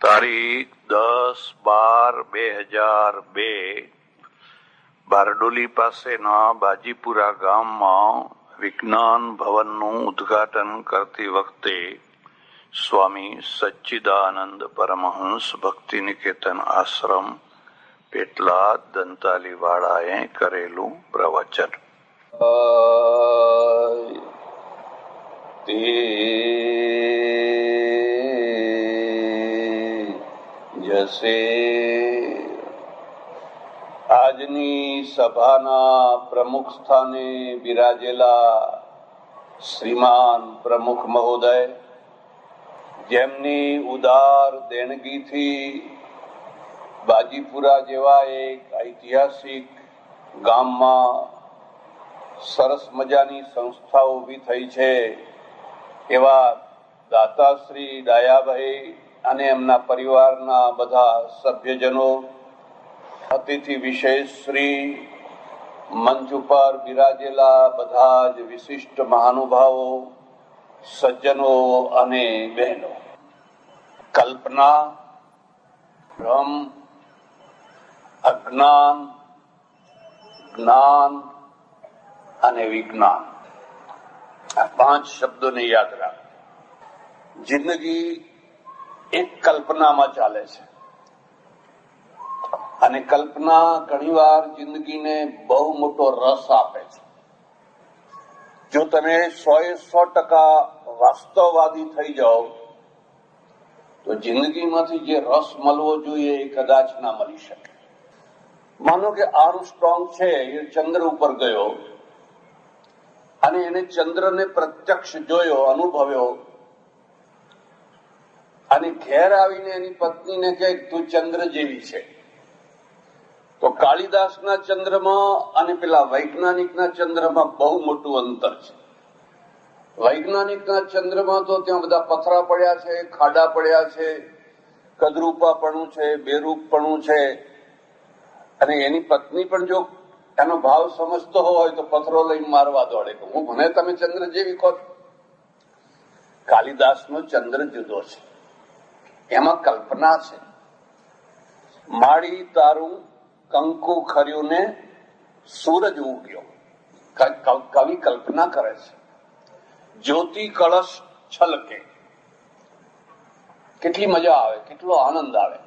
તારીખ 10/12/2002 બારડોલી પાસેના બાજીપુરા ગામમાં વિજ્ઞાન ભવનનું ઉદ્ઘાટન કરતી વખતે સ્વામી સચ્ચિદાનંદ પરમહંસ ભક્તિ નિકેતન આશ્રમ પેટલાદ દંતાલીવાળાએ કરેલું પ્રવચન. જશે આજની સભાના પ્રમુખ સ્થાને બિરાજેલા શ્રીમાન પ્રમુખ મહોદય, જેમની ઉદાર દેણગીથી બાજીપુરા જેવા એક ઐતિહાસિક ગામમાં સરસ મજાની સંસ્થા ઊભી થઈ છે, એવા દાતાશ્રી ડાયાભાઈ અને એમના પરિવારના બધા સભ્યજનો, અતિથિ વિશેષ શ્રી, મંચ ઉપર બિરાજેલા બધા જ વિશિષ્ટ મહાનુભાવો, સજ્જનો અને બહેનો, કલ્પના, ભ્રમ, અજ્ઞાન, જ્ઞાન અને વિજ્ઞાન, આ 5 શબ્દોને યાદ રાખ. જિંદગી એક કલ્પનામાં ચાલે છે અને કલ્પના ઘણીવાર જિંદગીને બહુ મોટો રસ આપે છે. જો તમે 100% વાસ્તવવાદી થઈ જાઓ તો જિંદગીમાંથી જે રસ મળવો જોઈએ એ કદાચ ના મળી શકે. માનો કે આર્મસ્ટ્રોંગ છે, એ ચંદ્ર ઉપર ગયો અને એને ચંદ્રને પ્રત્યક્ષ જોયો, અનુભવ્યો, અને ઘેર આવીને એની પત્નીને કહે તું ચંદ્ર જેવી છે. તો કાલિદાસના ચંદ્રમાં અને પેલા વૈજ્ઞાનિકના ચંદ્રમાં બહુ મોટું અંતર છે. વૈજ્ઞાનિકના ચંદ્રમાં તો ત્યાં બધા પથરા પડ્યા છે, ખાડા પડ્યા છે, કદરૂપાપણું છે, બેરૂપપણું છે, અને એની પત્ની પણ જો એનો ભાવ સમજતો હોય તો પથરો લઈને મારવા દોડે કે હું મને તમે ચંદ્ર જેવી કહો. કાલિદાસનો ચંદ્ર જુદો છે, એમાં કલ્પના છે. માડી તારું કંકુ ખર્યું ને સૂરજ ઉગ્યો, કવિ કલ્પના કરે છે. જ્યોતિ કળશ છલકે, કેટલી મજા આવે, કેટલો આનંદ આવે.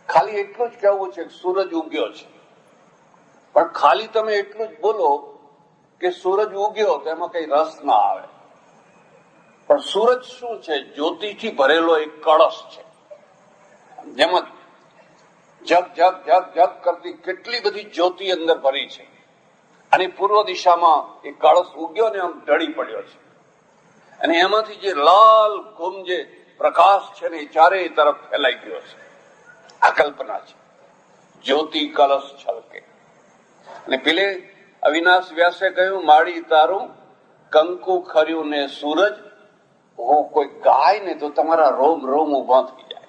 ખાલી એટલું જ કહેવું છે કે સૂરજ ઉગ્યો છે, પણ ખાલી તમે એટલું જ બોલો કે સૂરજ ઉગ્યો તો એમાં કઈ રસ ના આવે. પણ સૂરજ શું છે? જ્યોતિથી ભરેલો એક કળશ છે, જેમાં જગ જગ જગ જગ કરતી કેટલી બધી જ્યોતિ અંદર ભરી છે, અને પૂર્વ દિશામાં એ કળશ ઉગ્યો ને આમ ઢળી પડ્યો છે, અને એમાંથી જે લાલ ઘુમ જે પ્રકાશ છે ને એ ચારેય તરફ ફેલાઈ ગયો છે. આ કલ્પના છે. જ્યોતિ કળશ છલકે. અને પેલે અવિનાશ વ્યાસે કહ્યું માડી તારું કંકુ ખર્યું ને સૂરજ. હું કોઈ ગાય ને તો તમારા રોમ રોમ ઉભા થઈ જાય.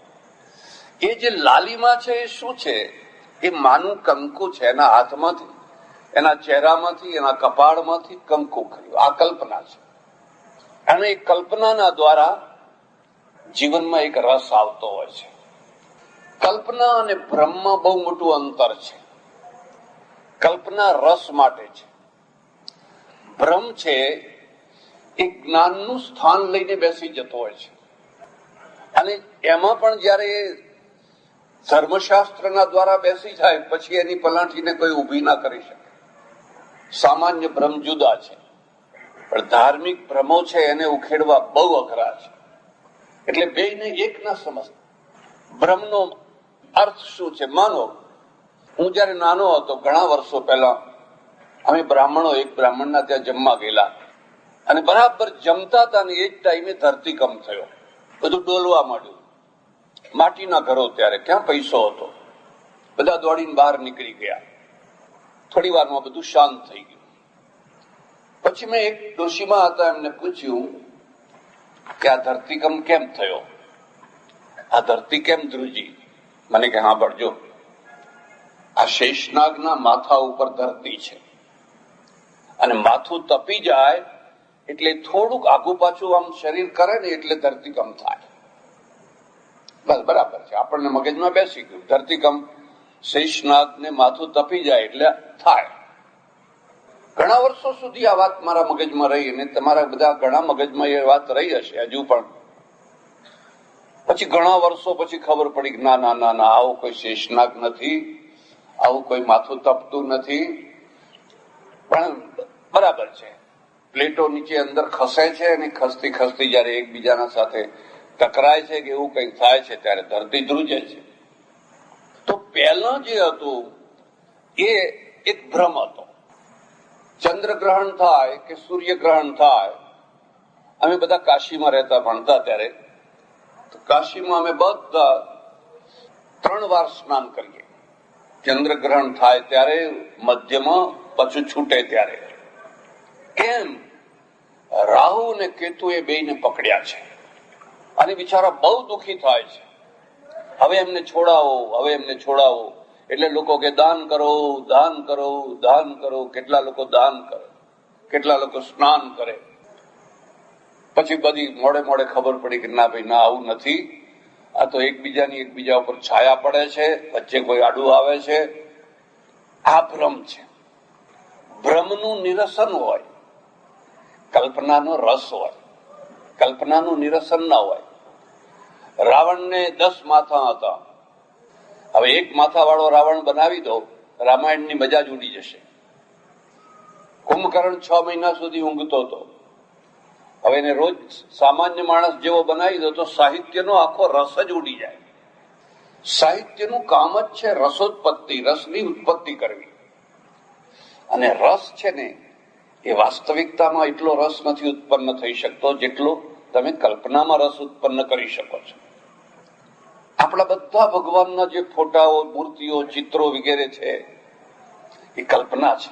એ જે લાલીમા છે એ શું છે? એ માનું કંકુ છે. એના હાથમાંથી, એના ચહેરામાંથી, એના કપાળમાંથી કંકુ ખર્યું. આ કલ્પના છે. અને એ કલ્પનાના દ્વારા જીવનમાં એક રસ આવતો હોય છે. કલ્પના અને ભ્રમમાં બહુ મોટું અંતર છે. કલ્પના રસ માટે છે. ભ્રમ છે એ જ્ઞાનનું સ્થાન લઈને બેસી જતો હોય છે, અને એમાં પણ જયારે ધર્મશાસ્ત્રના દ્વારા બેસી જાય પછી એની પલાઠીને કોઈ ઊભી ના કરી શકે. સામાન્ય ભ્રમ જુદા છે, પણ ધાર્મિક ભ્રમો છે એને ઉખેડવા બહુ અઘરા છે. એટલે બેયને એક ના સમજ. ભ્રમનો અર્થ શું છે? માનો હું જયારે નાનો હતો, ઘણા વર્ષો પહેલા, અમે બ્રાહ્મણો એક બ્રાહ્મણના ત્યાં જમવા ગયેલા, અને બરાબર જમતા હતા ને એ જ ટાઈમે ધરતીકંપ થયો. બધું ડોલવા માંડ્યું. માટીના ઘરો, ત્યારે ક્યાં પૈસો હતો. બધા દોડીને બહાર નીકળી ગયા. થોડી વારમાં બધું શાંત થઈ ગયું. પછી મેં એક ડોશીમાં હતા, એમને પૂછ્યું કે આ ધરતીકંપ કેમ થયો, આ ધરતી કેમ ધ્રુજી? મને કે હા ભણજો, આ શેષનાગના માથા ઉપર ધરતી છે, અને માથું તપી જાય એટલે થોડુંક આગુ પાછું આમ શરીર કરે ને એટલે ધરતીકંપ થાય. બસ બરાબર છે. છે, આપણને મગજમાં બેસી ગયું. ધરતીકંપ, શેષનાગ ને માથું તપી જાય એટલે થાય. ઘણા વર્ષો સુધી આ વાત મારા મગજમાં રહી અને તમારા બધા ઘણા મગજમાં એ વાત રહી હશે હજુ પણ. પછી ઘણા વર્ષો પછી ખબર પડી કે ના ના ના ના, આવું કોઈ શેષનાગ નથી, આવું કોઈ માથું તપતું નથી. પણ બરાબર છે, પ્લેટો નીચે અંદર ખસે છે અને ખસતી ખસતી જયારે એકબીજાના સાથે ટકરાય છે કે એવું કંઈક થાય છે ત્યારે ધરતી ધ્રુજે છે. તો પહેલા જે હતું એ એક ભ્રમ હતો. ચંદ્રગ્રહણ થાય કે સૂર્યગ્રહણ થાય, અમે બધા કાશીમાં રહેતા ભણતા ત્યારે, તો કાશીમાં અમે બધા 3 વાર સ્નાન કરીએ. ચંદ્રગ્રહણ થાય ત્યારે, મધ્યમાં, પાછું છૂટે ત્યારે. કેમ? રાહુ અને કેતુ એ બેયને પકડ્યા છે અને બિચારા બહુ દુઃખી થાય છે. હવે એમને છોડાવો, હવે એમને છોડાવો. એટલે લોકો કે દાન કરો, દાન કરો, દાન કરો. કેટલા લોકો દાન કરે, કેટલા લોકો સ્નાન કરે. પછી બધી મોડે મોડે ખબર પડી કે ના ભાઈ ના, આવું નથી. આ તો એકબીજા ઉપર છાયા પડે છે, વચ્ચે કોઈ આડું આવે છે. આ ભ્રમ છે. ભ્રમનું નિરસન હોય, કલ્પનાનો રસ હોય. કલ્પનાનું નિરસન ના હોય. રાવણને 10 માથા હતા. હવે એક માથા વાળો રાવણ બનાવી દો, રામાયણની મજા જ ઉડી જશે. કુંભકર્ણ 6 મહિના સુધી ઊંઘતો હતો. હવે એને રોજ સામાન્ય માણસ જેવો બનાવી દો તો સાહિત્યનો આખો રસ જ ઉડી જાય. સાહિત્યનું કામ જ છે રસોત્પત્તિ, રસની ઉત્પત્તિ કરવી. અને રસ છે ને, એ વાસ્તવિકતામાં એટલો રસ નથી ઉત્પન્ન થઈ શકતો જેટલો તમે કલ્પનામાં રસ ઉત્પન્ન કરી શકો છો. આપણા બધા ભગવાનના જે ફોટાઓ, મૂર્તિઓ, ચિત્રો વગેરે છે એ કલ્પના છે.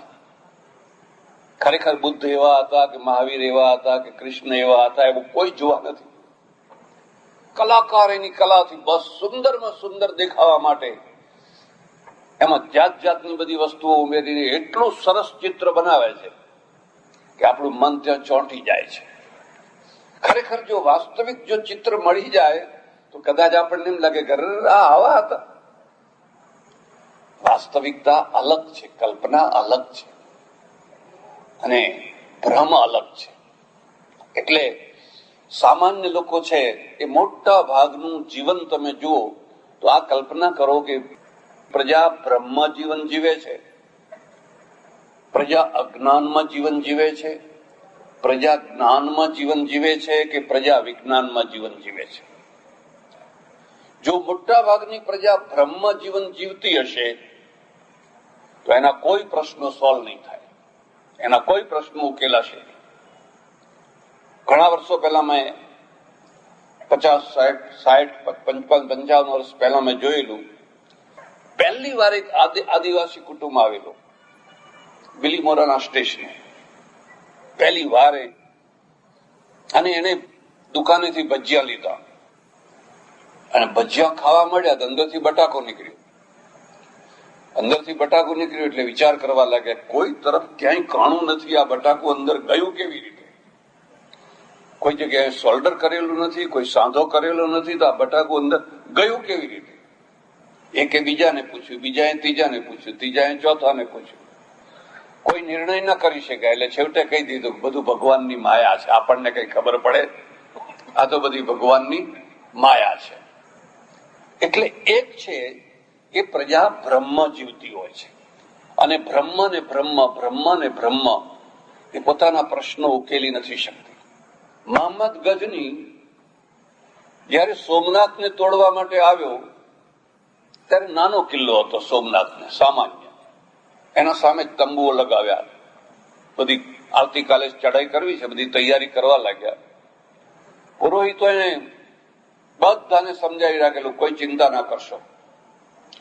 ખરેખર બુદ્ધ એવા હતા કે મહાવીર એવા હતા કે કૃષ્ણ એવા હતા એવું કોઈ જોવા નથી. કલાકાર એની કલાથી બસ સુંદરમાં સુંદર દેખાવા માટે એમાં જાત જાતની બધી વસ્તુઓ ઉમેરીને એટલું સરસ ચિત્ર બનાવે છે કે આપણું મન ત્યાં ચોંટી જાય છે. ખરેખર જો વાસ્તવિક જો ચિત્ર મળી જાય તો કદાચ આપણને એમ લાગે કે આવા હતા. વાસ્તવિકતા અલગ છે, કલ્પના અલગ છે અને ભ્રમ અલગ છે. એટલે સામાન્ય લોકો છે એ મોટા ભાગનું જીવન તમે જુઓ તો આ કલ્પના કરો કે પ્રજા બ્રહ્મમાં જીવન જીવે છે, પ્રજા અજ્ઞાનમાં જીવન જીવે છે, પ્રજા જ્ઞાનમાં જીવન જીવે છે કે પ્રજા વિજ્ઞાનમાં જીવન જીવે છે. જો મોટા ભાગની પ્રજા બ્રહ્મ જીવન જીવતી હશે તો એના કોઈ પ્રશ્નો સોલ્વ નહીં થાય, એના કોઈ પ્રશ્નો ઉકેલાશે નહીં. ઘણા વર્ષો પહેલા મેં 50, 60, 55 વર્ષ પહેલા મેં જોયેલું. પહેલી વાર એક આદિવાસી કુટુંબ આવેલું બિલીમોરાના સ્ટેશને, પહેલી વાર. અને એને દુકાનેથી ભજીયા લીધા અને ભજીયા ખાવા મળ્યા તો અંદરથી બટાકો નીકળ્યો. અંદરથી બટાકું નીકળ્યું એટલે વિચાર કરવા લાગ્યા, કોઈ તરફ ક્યાંય કાણું નથી, આ બટાકું અંદર ગયું કેવી રીતે? કોઈ જગ્યાએ સોલ્ડર કરેલું નથી, કોઈ સાંધો કરેલો નથી, તો આ બટાકું અંદર ગયું કેવી રીતે? એકે બીજાને પૂછ્યું, બીજાએ ત્રીજાને પૂછ્યું, ત્રીજાએ ચોથાને પૂછ્યું. કોઈ નિર્ણય ન કરી શકાય એટલે છેવટે કહી દીધું બધું ભગવાનની માયા છે. આપણને કઈ ખબર પડે? આ તો બધી ભગવાનની માયા છે. એટલે એક છે એ પ્રજા બ્રહ્મ જીવતી હોય છે અને બ્રહ્મ ને બ્રહ્મ એ પોતાના પ્રશ્નો ઉકેલી નથી શકતી. મોહમ્મદ ગજની જયારે સોમનાથને તોડવા માટે આવ્યો ત્યારે નાનો કિલ્લો હતો સોમનાથને, સામાન્ય. એના સામે તંબુઓ લગાવ્યા. બધી આવતીકાલે ચઢાઈ કરવી છે, બધી તૈયારી કરવા લાગ્યા. પુરોહિતો એને બધાને સમજાવી રાખેલું, કોઈ ચિંતા ના કરશો,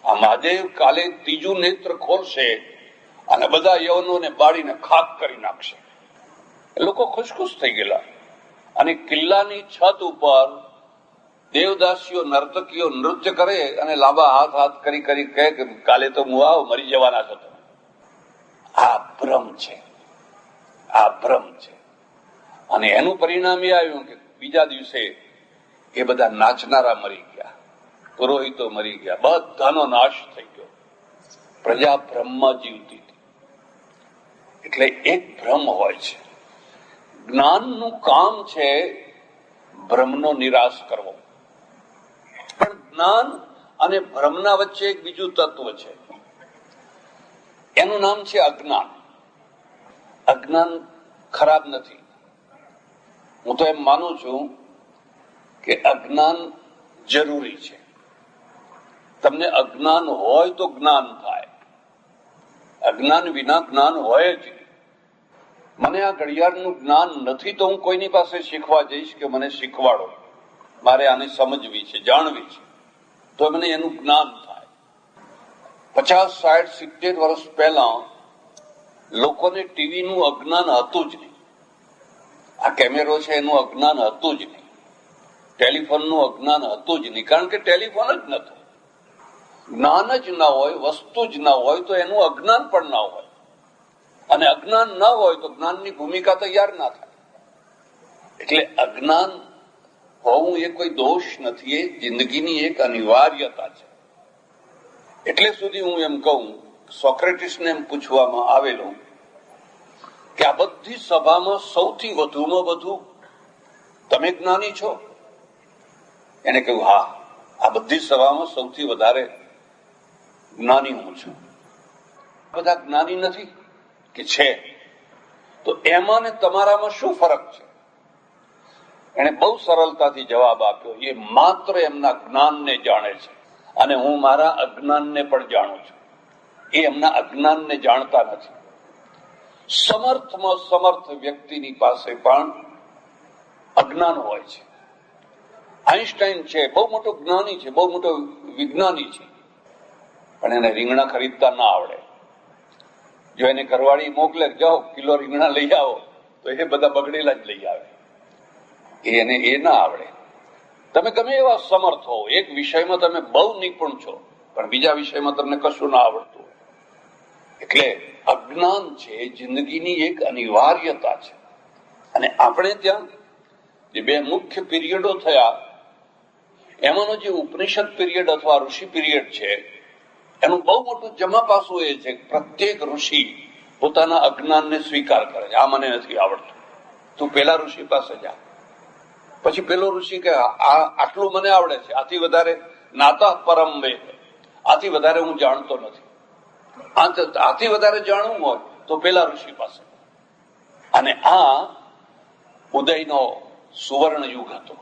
આ મહાદેવ કાલે ત્રીજું નેત્ર ખોલશે અને બધા યવનોને બાળીને ખાક કરી નાખશે. લોકો ખુશખુશ થઈ ગયેલા. અને કિલ્લાની છત ઉપર દેવદાસીઓ, નર્તકીઓ નૃત્ય કરે અને લાંબા હાથ કરી કહે કે કાલે તો હું આવ, મરી જવાના છો તમે. આ ભ્રમ છે, આ ભ્રમ છે. અને એનું પરિણામ એ આવ્યું કે બીજા દિવસે એ બધા નાચનારા મરી ગયા. પુરોહિતો મરી ગયા, બધાનો નાશ થઈ ગયો, પ્રજા ભ્રમમાં જીવતી હતી. એટલે એક ભ્રમ હોય છે. જ્ઞાનનું કામ છે ભ્રમનો નિરાશ કરવો. પણ જ્ઞાન અને ભ્રમના વચ્ચે એક બીજું તત્વ છે, એનું નામ છે અજ્ઞાન. અજ્ઞાન ખરાબ નથી. હું તો એમ માનું છું કે અજ્ઞાન જરૂરી છે. તમને અજ્ઞાન હોય તો જ્ઞાન થાય, અજ્ઞાન વિના જ્ઞાન હોય જ નહીં. મને આ ઘડિયાળનું જ્ઞાન નથી તો હું કોઈની પાસે શીખવા જઈશ કે મને શીખવાડો, મારે આને સમજવી છે, જાણવી છે, તો મને એનું જ્ઞાન થાય. 50, 60, 70 વર્ષ પહેલા લોકોને ટીવીનું અજ્ઞાન હતું જ નહીં. આ કેમેરો છે એનું અજ્ઞાન હતું જ નહીં, ટેલિફોનનું અજ્ઞાન હતું જ નહીં, કારણ કે ટેલિફોન જ નતો. જ્ઞાન જ ના હોય, વસ્તુ જ ના હોય તો એનું અજ્ઞાન પણ ના હોય, અને અજ્ઞાન ના હોય તો જ્ઞાનની ભૂમિકા તૈયાર ના થાય. એટલે અજ્ઞાન હોવું એ કોઈ દોષ નથી, એ જિંદગીની એક અનિવાર્યતા છે. એટલે સુધી હું એમ કહું, સોક્રેટિસને એમ પૂછવામાં આવેલું કે આ બધી સભામાં સૌથી વધુમાં વધુ તમે જ્ઞાની છો? એને કહ્યું હા, આ બધી સભામાં સૌથી વધારે જ્ઞાની હું છું. બધા જ્ઞાની નથી કે છે? તો એમાં ને તમારામાં શું ફરક છે? એને બહુ સરળતાથી જવાબ આપ્યો, એ માત્ર એમના જ્ઞાનને જાણે છે, અને હું મારા અજ્ઞાનને પણ જાણું છું. એ એમના અજ્ઞાનને જાણતા નથી. સમર્થમાં સમર્થ વ્યક્તિની પાસે પણ અજ્ઞાન હોય છે. આઈન્સ્ટાઈન છે, બહુ મોટો જ્ઞાની છે, બહુ મોટો વિજ્ઞાની છે, પણ એને રીંગણા ખરીદતા ના આવડે. જો એને ઘરવાળી મોકલે, જાઓ કિલો રીંગણા લઈ આવો, તો એ બધા બગડેલા જ લઈ આવે. એને એ ના આવડે. તમે ગમે એવા સમર્થ હો, એક વિષયમાં તમે બહુ નિપુણ છો, પણ બીજા વિષયમાં તમને કશું ના આવડતું. એટલે અજ્ઞાન છે જિંદગીની એક અનિવાર્યતા છે. અને આપણે ત્યાં જે બે મુખ્ય પીરિયડો થયા, એમાંનો જે ઉપનિષદ પીરિયડ અથવા ઋષિ પીરિયડ છે, એનું બહુ મોટું જમા પાસું એ છે કે પ્રત્યેક ઋષિ પોતાના અજ્ઞાનને સ્વીકાર કરે છે. આ મને નથી આવડતું, તું પેલા ઋષિ પાસે જા. પછી પેલો ઋષિ કે આટલું મને આવડે છે, આથી વધારે નાતા પરમ વેદ, આથી વધારે હું જાણતો નથી. આથી વધારે જાણવું હોય તો પેલા ઋષિ પાસે. અને આ ઉદયનો સુવર્ણ યુગ હતો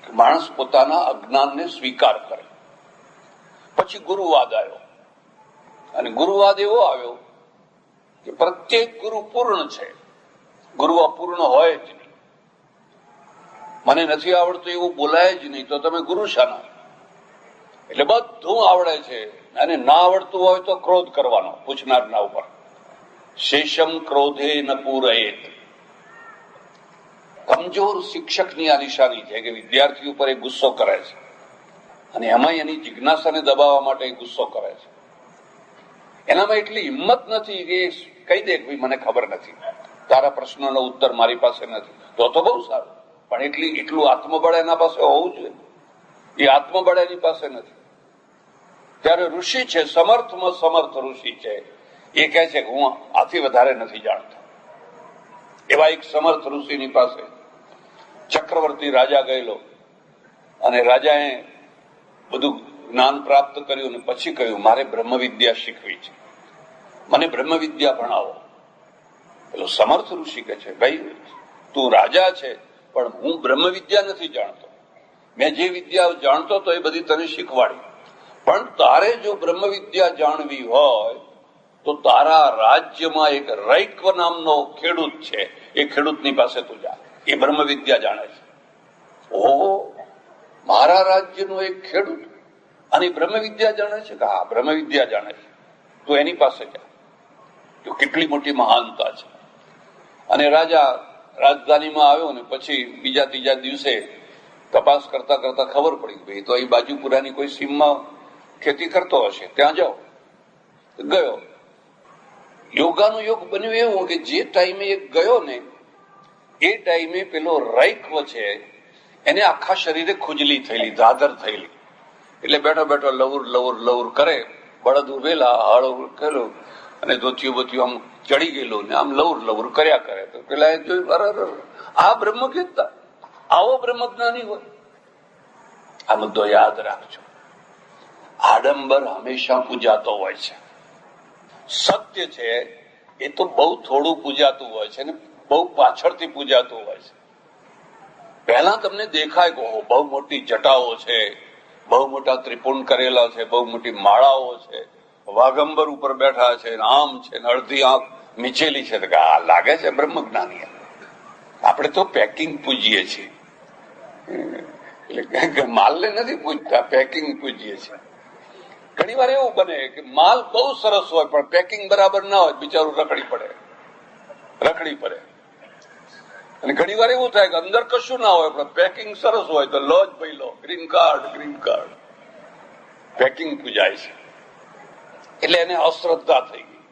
કે માણસ પોતાના અજ્ઞાનને સ્વીકાર કરે. પછી ગુરુવાદ આવ્યો, અને ગુરુવાદ એવો આવ્યો કે પ્રત્યેક ગુરુ પૂર્ણ છે, ગુરુ અપૂર્ણ હોય જ નહીં. મને નથી આવડતું એવું બોલાય જ નહીં, તો તમે ગુરુ શાના? એટલે બધું આવડે છે, અને ના આવડતું હોય તો ક્રોધ કરવાનો પૂછનારના ઉપર. શેષમ ક્રોધે ન પૂરયેત. કમજોર શિક્ષકની આ નિશાની છે કે વિદ્યાર્થી ઉપર એ ગુસ્સો કરે છે, અને એમાં એની જિજ્ઞાસાને દબાવવા માટે એ ગુસ્સો કરે છે. એનામાં એટલી હિંમત નથી કે કહી દે કે મને ખબર નથી, તારા પ્રશ્નોનો ઉત્તર મારી પાસે નથી. તો બહુ સારું, પણ એટલું આત્મબળ એના પાસે હોવું જોઈએ. એ આત્મબળ એની પાસે નથી. ત્યારે ઋષિ છે, સમર્થમાં સમર્થ ઋષિ છે, એ કહે છે કે હું આથી વધારે નથી જાણતો. એવા એક સમર્થ ઋષિની પાસે ચક્રવર્તી રાજા ગયેલો, અને રાજાએ બધું જ્ઞાન પ્રાપ્ત કર્યું, અને પછી કહ્યું મારે બ્રહ્મવિદ્યા શીખવી છે, મને બ્રહ્મવિદ્યા ભણાવો. પેલો સમર્થ ઋષિ કહે છે ભાઈ તું રાજા છે, પણ હું બ્રહ્મવિદ્યા નથી જાણતો. મેં જે વિદ્યા જાણતો તો એ બધી તને શીખવાડી, પણ તારે જો બ્રહ્મવિદ્યા જાણવી હોય તો તારા રાજ્યમાં એક રૈક્વ નામનો ખેડૂત છે, એ ખેડૂતની પાસે તું જા, એ બ્રહ્મવિદ્યા જાણે છે. ઓહો, મારા રાજ્યનો એક ખેડૂત અને બ્રહ્મવિદ્યા જાણે છે? કે હા, બ્રહ્મવિદ્યા જાણે છે, તો એની પાસે જા. તો કેટલી મોટી મહાનતા છે. અને રાજા રાજધાનીમાં આવ્યો, ને પછી બીજા ત્રીજા દિવસે તપાસ કરતા કરતા ખબર પડી ભાઈ તો અહીં બાજુપુરાની કોઈ સીમમાં ખેતી કરતો હશે, ત્યાં જાઓ. ગયો. યોગાનો યોગ બન્યું એવું કે જે ટાઈમે એ ગયો ને એ ટાઈમે પેલો રૈક્વ છે એને આખા શરીરે ખુજલી થયેલી, ધાધર થયેલી. એટલે બેઠો બેઠો લવર લવર લવર કરે, બળદ ઉભેલા, હળ ઉકેલું અને ધોતિયું બોતિયું આમ ચડી ગયેલું ને આમ લવર લવર કર્યા કરે. તો પેલા જોયું, અરે આ બ્રહ્મજ્ઞતા, આવો બ્રહ્મજ્ઞાની હોય. આ મુદ્દો યાદ રાખજો. આડંબર હંમેશા પૂજાતો હોય છે. સત્ય છે એ તો બહુ થોડું પૂજાતું હોય છે ને બહુ પાછળથી પૂજાતું હોય છે. પહેલા તમને દેખાય કે બહુ મોટી જટાઓ છે, બહુ મોટા ત્રિપુંડ કરેલા છે, બહુ મોટી માળાઓ છે, વાગંબર ઉપર બેઠા છે, આમ છે, અડધી આંખ મીચેલી છે, આ લાગે છે બ્રહ્મજ્ઞાની. આપણે તો પેકિંગ પૂજીએ છીએ, એટલે માલને નથી પૂજતા, પેકિંગ પૂજીએ છીએ. ઘણી વાર એવું બને કે માલ બહુ સરસ હોય પણ પેકિંગ બરાબર ના હોય, બિચારું રખડી પડે. અને ઘણી વાર એવું થાય કે અંદર કશું ના હોય પણ પેકિંગ સરસ હોય તો લો જ ભાઈ લો, ગ્રીન કાર્ડ. પેકિંગ પૂજાય છે. એટલે એને અશ્રદ્ધા થઈ ગઈ.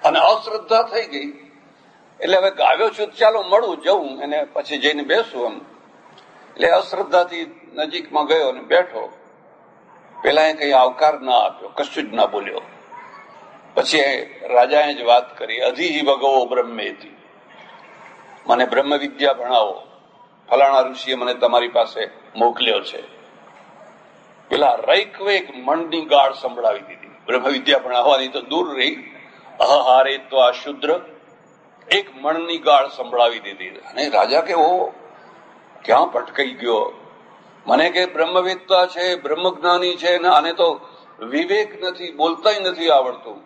અને અશ્રદ્ધા થઈ ગઈ એટલે હવે ગાવ્યો છું, ચાલો મળું, જવું, એને પછી જઈને બેસું એમ. એટલે અશ્રદ્ધાથી નજીકમાં ગયો અને બેઠો. પેલા એ કઈ આવકાર ના આપ્યો, કશું જ ના બોલ્યો. પછી રાજાએ જ વાત કરી, અધિ ભગવો બ્રહ્મેથી, મને બ્રહ્મ વિદ્યા ભણાવો, ફલાણા ઋષિએ મને તમારી પાસે મોકલ્યો છે. પેલા રૈકવે એક મણની ગાળ સંભળાવી દીધી. બ્રહ્મ વિદ્યા ભણાવવાની તો દૂર રહી, અહારે તો આ શુદ્ર, એક મણની ગાળ સંભળાવી દીધી. અને રાજા કે ઓ ક્યાં ભટકાઈ ગયો, મને કે બ્રહ્મવેત્તા છે, બ્રહ્મજ્ઞાની છે, ને આને તો વિવેક નથી, બોલતા નથી આવડતું.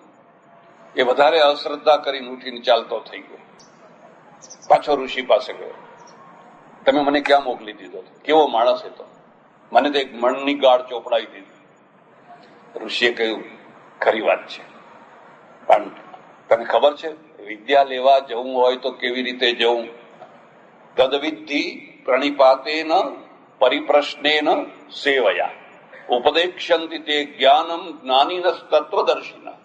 એ વધારે અશ્રદ્ધા કરીને ઉઠીને ચાલતો થઈ ગયો. પાછો ઋષિ પાસે ગયો, તમે મને ક્યાં મોકલી દીધો, કેવો માણસ હતો, મને તો એક મણની ગાળ ચોપડાવી દીધી. ઋષિએ કહ્યું, ખરી વાત છે, પણ તને ખબર છે વિદ્યા લેવા જવું હોય તો કેવી રીતે જવું? તદવિધિ પ્રણિપાતેન પરિપ્રશ્નેન સેવયા ઉપદેક્ષંતિ તે જ્ઞાનમ જ્ઞાનીન તત્વદર્શિના.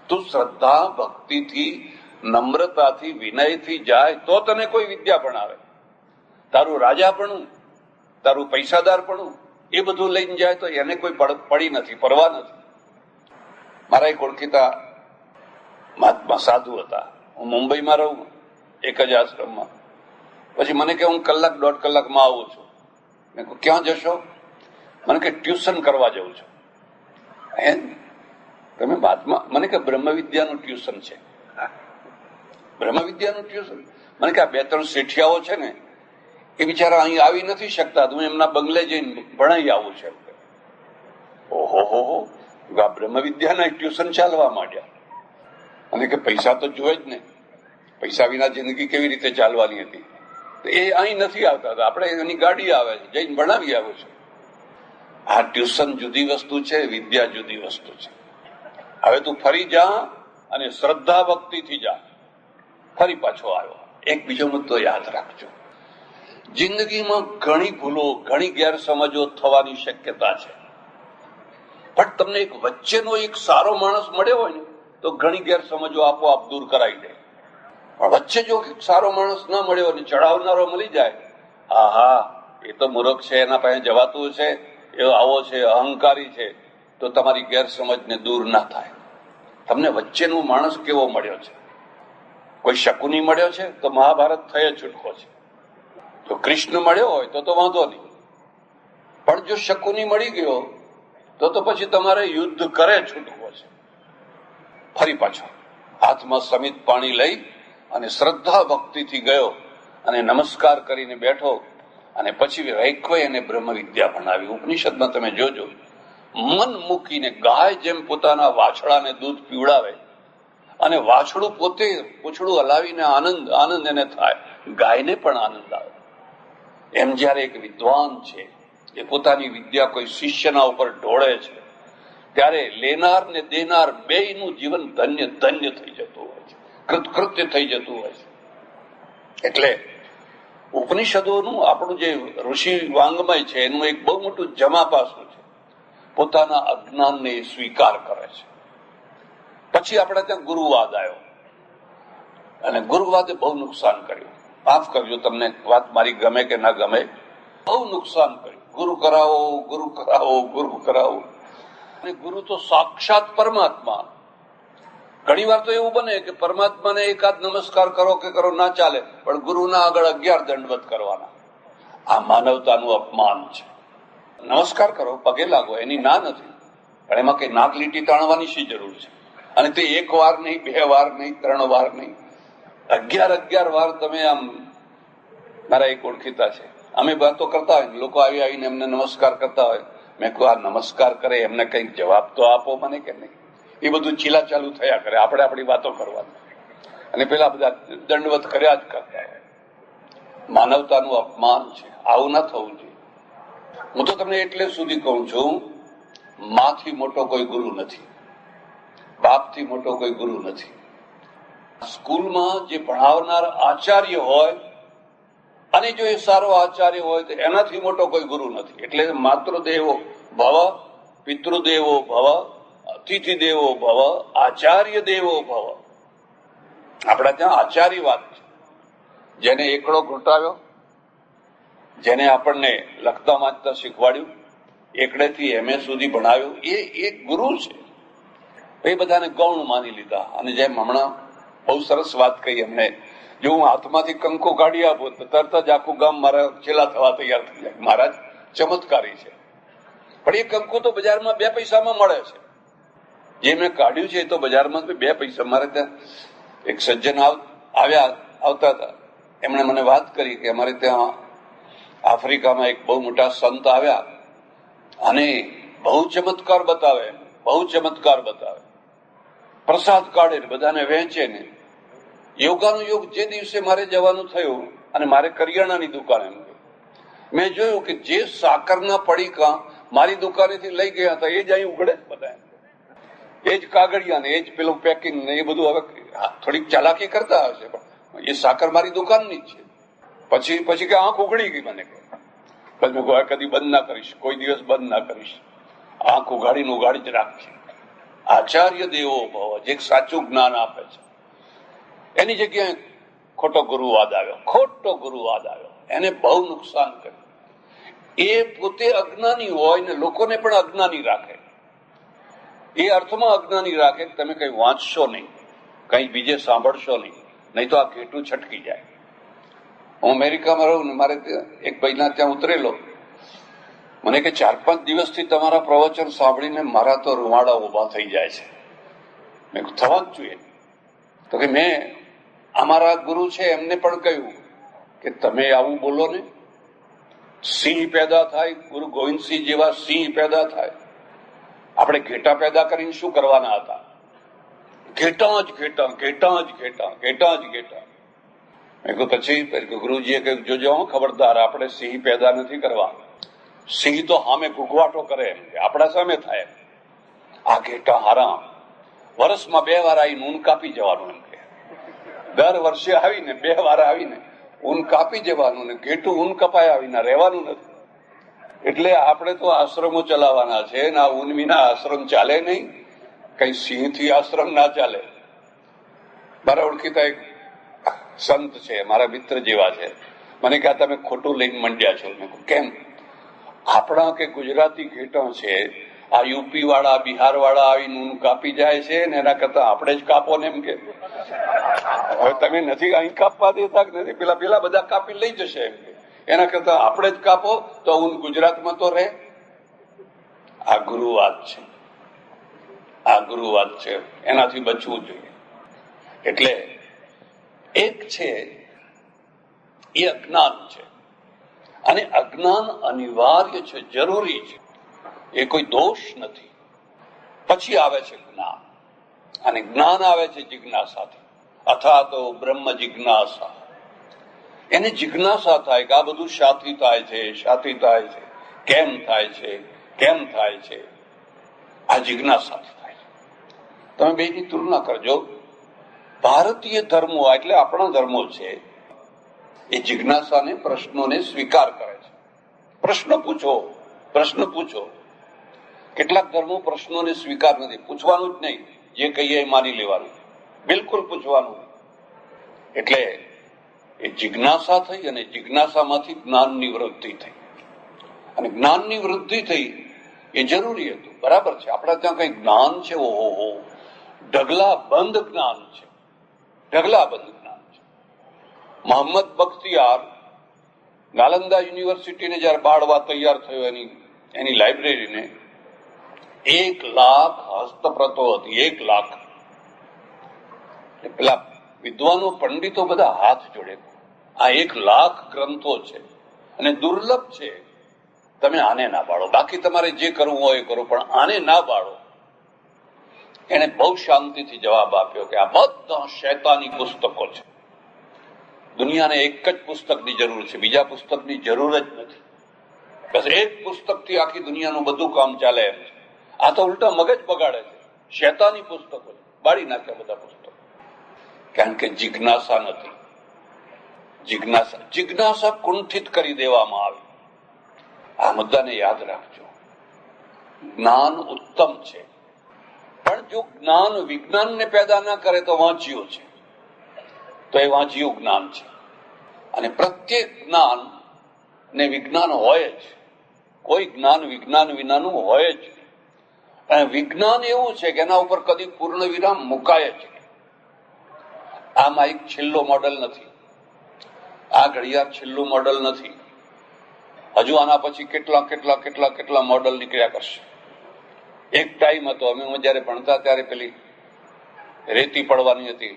તું શ્રદ્ધા ભક્તિથી, નમ્રતાથી, વિનયથી જાય તો તને કોઈ વિદ્યા ભણાવે. તારું રાજાપણું, તારું પૈસાદારપણું એ બધું લઈને જાય તો એને કોઈ પડી નથી, પરવા નથી. મારા એક ઓળખીતા મહાત્મા સાધુ હતા. હું મુંબઈમાં રહું એક જ આશ્રમમાં. પછી મને કે હું કલાક દોઢ કલાકમાં આવું છું. મેં કહ્યું ક્યાં જશો? મને કે ટ્યુશન કરવા જવું છું. તમે વાતમાં મને કે બ્રહ્મ વિદ્યાનું ટ્યુશન છે. બ્રહ્મ વિદ્યાનું ટ્યુશન? મને કે આ 2-3 શેઠિયાઓ છે ને એ બિચારા અહીં આવી નથી શકતા, હું એમના બંગલે જઈને ભણાઈ આવું છે. ઓહો, આ બ્રહ્મ વિદ્યાના ટ્યુશન ચાલવા માંડ્યા. અને કે પૈસા તો જોવે જ ને, પૈસા વિના જિંદગી કેવી રીતે ચાલવાની હતી. એ અહીં નથી આવતા, આપણે એની ગાડી આવે છે, જઈને ભણાવી આવું છું. આ ટ્યુશન જુદી વસ્તુ છે, વિદ્યા જુદી વસ્તુ છે. હવે તું ફરી જા અને શ્રદ્ધા ભક્તિથી જા. ફરી પાછો આવ્યો. એક બીજો મુદ્દો યાદ રાખજો, જિંદગીમાં ઘણી ભૂલો, ઘણી ગેરસમજો થવાની શક્યતા છે, પણ તમને એક વચ્ચેનો એક સારો માણસ મળ્યો હોય ને તો ઘણી ગેરસમજો આપોઆપ દૂર કરાવી દે. પણ વચ્ચે જો સારો માણસ ના મળ્યો અને ચડાવનારો મળી જાય, આહા એ તો મૂર્ખ છે, એના પાસે જવાતું છે, એ આવો છે, અહંકારી છે, તો તમારી ગેરસમજને દૂર ના થાય. તમને વચ્ચેનો માણસ કેવો મળ્યો છે? કોઈ શકુની મળ્યો છે તો મહાભારત થઈ છૂટકો છે. જો કૃષ્ણ મળ્યો હોય તો વાંધો નહીં, પણ જો શકુની મળી ગયો તો પછી તમારે યુદ્ધ કરે છૂટકો છે. ફરી પાછો હાથમાં સમિત પાણી લઈ અને શ્રદ્ધા ભક્તિથી ગયો અને નમસ્કાર કરીને બેઠો. અને પછી રૈકવે એને બ્રહ્મ વિદ્યા ભણાવી. ઉપનિષદમાં તમે જોજો, મન મૂકીને ગાય જેમ પોતાના વાછડાને દૂધ પીવડાવે અને વાછડું પોતે પૂંછડું હલાવીને આનંદ એને થાય, ગાયને પણ આનંદ આવે. એમ જયારે એક વિદ્વાન છે એ પોતાની વિદ્યા કોઈ શિષ્યના ઉપર ઢોળે છે ત્યારે લેનાર ને દેનાર બેયનું જીવન ધન્ય ધન્ય થઈ જતું હોય છે, કૃતકૃત્ય થઈ જતું હોય છે. એટલે ઉપનિષદોનું આપણું જે ઋષિ વાંગમય છે એનું એક બહુ મોટું જમા પાસું છે. પોતાના અજ્ઞાનને સ્વીકાર કરે છે. પછી આપણે ત્યાં ગુરુવાદ આવ્યો અને ગુરુવાદે બહુ નુકસાન કર્યું. માફ કરજો, તમને વાત મારી ગમે કે ના ગમે, બહુ નુકસાન કર્યું. ગુરુ કરાવો, ગુરુ કરાવો, ગુરુ કરાવો. અને ગુરુ તો સાક્ષાત પરમાત્મા. ઘણી વાર તો એવું બને કે પરમાત્માને એકાદ નમસ્કાર કરો કે કરો ના ચાલે, પણ ગુરુના આગળ 11 દંડવત કરવાના. આ માનવતાનું અપમાન છે. નમસ્કાર કરો, પગે લાગો, એની ના નથી, પણ એમાં કઈ નાક લીટી તાણવાની શી જરૂર છે? અને તે 1 વાર નહીં, 2 વાર નહીં, 3 વાર નહીં, 11 વાર તમે આમ. મારા એક ઓળખીતા છે, અમે વાતો કરતા હોય, લોકો આવી આવીને એમને નમસ્કાર કરતા હોય. મેં કહું, આ નમસ્કાર કરે એમને કઈક જવાબ તો આપો મને કે નહીં. એ બધું ચીલા ચાલુ થયા કરે, આપણે આપણી વાતો કરવાની, અને પેલા બધા દંડવત કર્યા જ કરતા હોય. માનવતાનું અપમાન છે, આવું ના થવું જોઈએ. હું તો તમને એટલે સુધી કહું છું, માથી મોટો કોઈ ગુરુ નથી, બાપથી મોટો કોઈ ગુરુ નથી. સ્કૂલમાં જે ભણાવનાર આચાર્ય હોય, અને જો એ સારો આચાર્ય હોય તો એનાથી મોટો કોઈ ગુરુ નથી. એટલે માતૃદેવો ભવ, પિતૃદેવો ભવ, અતિથિ દેવો ભવ, આચાર્ય દેવો ભવ. આપણા ત્યાં આચાર્યવાદ છે. જેને એકડો ઘૂંટાવ્યો, જેને આપણને લખતા વાંચતા શીખવાડ્યું, એકડેથી MA સુધી ભણાવ્યું, એ એક ગુરુ છે. એ બધાને ગૌણ માની લીધા. અને જેમ હમણાં બહુ સરસ વાત કહી એમને, જો હું હાથમાંથી કંકુ કાઢી આપું તો તરત જ આખું ગામ મારા ચેલા થવા તૈયાર થઈ જાય. મહારાજ ચમત્કારી છે. પણ એ કંકુ તો બજારમાં 2 પૈસામાં મળે છે. જે મેં કાઢ્યું છે એ તો બજારમાં 2 પૈસા. મારે ત્યાં એક સજ્જન આવતા હતા, એમણે મને વાત કરી કે અમારે ત્યાં આફ્રિકામાં એક બહુ મોટા સંત આવ્યા અને બહુ ચમત્કાર બતાવે, બહુ ચમત્કાર બતાવે. પ્રસાદ કાઢે ને બધાને વહેંચે ને. યોગાનું યોગ જે દિવસે મારે જવાનું થયું, અને મારે કરિયાણાની દુકાન, એમ મેં જોયું કે જે સાકરના પડીકા મારી દુકાનેથી લઈ ગયા હતા એ જ અહીં ઉઘડે બધા, એ જ કાગળિયા ને એ જ પેલું પેકિંગ ને એ બધું. હવે થોડીક ચાલાકી કરતા હશે, પણ એ સાકર મારી દુકાનની જ છે. પછી કે આંખ ઉઘડી ગઈ મને. પછી મેં કહ્યું, કદી બંધ ના કરીશ, કોઈ દિવસ બંધ ના કરીશ, આંખ ઉઘાડીને ઉઘાડી જ રાખશે. આચાર્ય દેવો ભવ, જે સાચું જ્ઞાન આપે છે. એની જગ્યાએ ખોટો ગુરુવાદ આવ્યો, ખોટો ગુરુવાદ આવ્યો, એને બહુ નુકસાન કર્યું. એ પોતે અજ્ઞાની હોય ને લોકોને પણ અજ્ઞાની રાખે. એ અર્થમાં અજ્ઞાની રાખે કે તમે કઈ વાંચશો નહીં, કઈ બીજે સાંભળશો નહીં, નહીં તો આ ઘેટું છટકી જાય. હું અમેરિકામાં રહું ને મારે એક ભાઈના ત્યાં ઉતરેલો, મને કે 4-5 દિવસથી તમારા પ્રવચન સાંભળીને મારા તો રૂવાડા ઉભા થઈ જાય છે. મેં થવા જ જોઈએ. તો કે મેં અમારા ગુરુ છે એમને પણ કહ્યું કે તમે આવું બોલો ને, સિંહ પેદા થાય, ગુરુ ગોવિંદસિંહ જેવા સિંહ પેદા થાય. આપણે ઘેટા પેદા કરીને શું કરવાના હતા? ઘેટા જ ઘેટા, ઘેટા જ ઘેટા, ઘેટા જ ઘેટા. મેં કહ્યું પછી ગુરુજીએ કહ્યું, જોજો ખબરદાર, આપણે સિંહ પેદા નથી કરવા. સિંહ તો સામે ઘૂઘવાટો કરે, આપણા સામે થાય. આ ઘેટા હારા, વર્ષમાં 2 વાર આવીને ઊન કાપી જવાનું. એમ કે દર વર્ષે આવીને 2 વાર આવીને ઊન કાપી જવાનું, ને ઘેટું ઊન કપાય આવીને રહેવાનું નથી. એટલે આપણે તો આશ્રમો ચલાવવાના છે ને, આ ઊન વિના આશ્રમ ચાલે નહીં, કઈ સિંહ થી આશ્રમ ના ચાલે. મારા ઓળખીતા એક સંત છે, મારા મિત્ર જેવા છે, મને કહે તમે ખોટું લઈને મંડ્યા છો. મેં કહ્યું કેમ? આપણા કે ગુજરાતી ઘેટા છે, આ યુપી વાળા, બિહાર વાળા આવીને ઊન કાપી જાય છે ને, એના કરતા આપણે જ કાપો ને. એમ કે હવે તમે નથી અહીં કાપવા દેતા કે નથી, પેલા બધા કાપી લઈ જશે. એમ કે એના કરતા આપણે જ કાપો તો ઊન ગુજરાતમાં તો રહે. આ ગુરુવાદ છે, આ ગુરુવાદ છે, એનાથી બચવું જોઈએ. એટલે એક છે એ અજ્ઞાન છે, અને અજ્ઞાન અનિવાર્ય છે, જરૂરી છે, એ કોઈ દોષ નથી. પછી આવે છે જ્ઞાન, અને જ્ઞાન આવે છે જિજ્ઞાસાથી. અથા તો બ્રહ્મ જિજ્ઞાસા. એને જિજ્ઞાસા થાય કે આ બધું શાથી થાય છે, શાથી થાય છે, કેમ થાય છે, કેમ થાય છે. આ જિજ્ઞાસાથી થાય છે. તમે બેની તુલના કરજો. ભારતીય ધર્મો એટલે આપણા ધર્મો છે, એ જિજ્ઞાસાને, પ્રશ્નોને સ્વીકાર કરે છે. પ્રશ્ન પૂછો, પ્રશ્ન પૂછો. કેટલાક ધર્મો પ્રશ્નોને સ્વીકાર નથી, પૂછવાનું જ નહીં, જે કહીએ એ માની લેવાનું, બિલકુલ પૂછવાનું. એટલે એ જિજ્ઞાસા થઈ, અને જિજ્ઞાસામાંથી જ્ઞાનની વૃદ્ધિ થઈ. અને જ્ઞાનની વૃદ્ધિ થઈ એ જરૂરી હતું, બરાબર છે. આપણા ત્યાં કઈ જ્ઞાન છે, ઓહો, ઢગલા બંધ જ્ઞાન છે, ઢગલા બંધ જ્ઞાન છે. મોહમ્મદ બખ્તિયાર નાલંદા યુનિવર્સિટીને જયારે બાળવા તૈયાર થયો, એની લાઇબ્રેરીને 1,00,000 હસ્તપ્રતો હતી, 1,00,000. પેલા વિદ્વાનો પંડિતો બધા હાથ જોડે, આ 1,00,000 ગ્રંથો છે અને દુર્લભ છે. તમે આને ના બાળો, બાકી તમારે જે કરવું હોય એ કરો, પણ આને ના બાળો. એને બહુ શાંતિથી જવાબ આપ્યો કે આ બધા શૈતાની પુસ્તકો છે. દુનિયાને એક જ પુસ્તકની જરૂર છે, બીજા પુસ્તકની જરૂર જ નથી. બસ એક પુસ્તકથી આખી દુનિયાનું બધું કામ ચાલે એમ છે. આ તો ઉલટા મગજ બગાડે છે. શૈતાની પુસ્તકો છે, બાળી નાખ્યા બધા પુસ્તકો. કારણ કે જિજ્ઞાસા નથી. જિજ્ઞાસા કુંઠિત કરી દેવામાં આવી. આ મુદ્દાને યાદ રાખજો. જ્ઞાન ઉત્તમ છે, પણ જો જ્ઞાન વિજ્ઞાનને પેદા ના કરે તો વાંચ્યું છે, તો એ વાંચ્યું જ્ઞાન છે. અને પ્રત્યેક જ્ઞાન ને વિજ્ઞાન હોય જ. કોઈ જ્ઞાન વિજ્ઞાન વિનાનું હોય જ. અને વિજ્ઞાન એવું છે કે એના ઉપર કદી પૂર્ણ વિરામ મુકાય જ. આ માઇક છેલ્લો મોડલ નથી, આ ઘડિયાળ છેલ્લું મોડલ નથી. હજુ આના પછી કેટલા કેટલા કેટલા કેટલા મોડલ નીકળ્યા કરશે. એક ટાઈમ હતો, અમે જયારે ભણતા ત્યારે પેલી રેતી પડવાની હતી,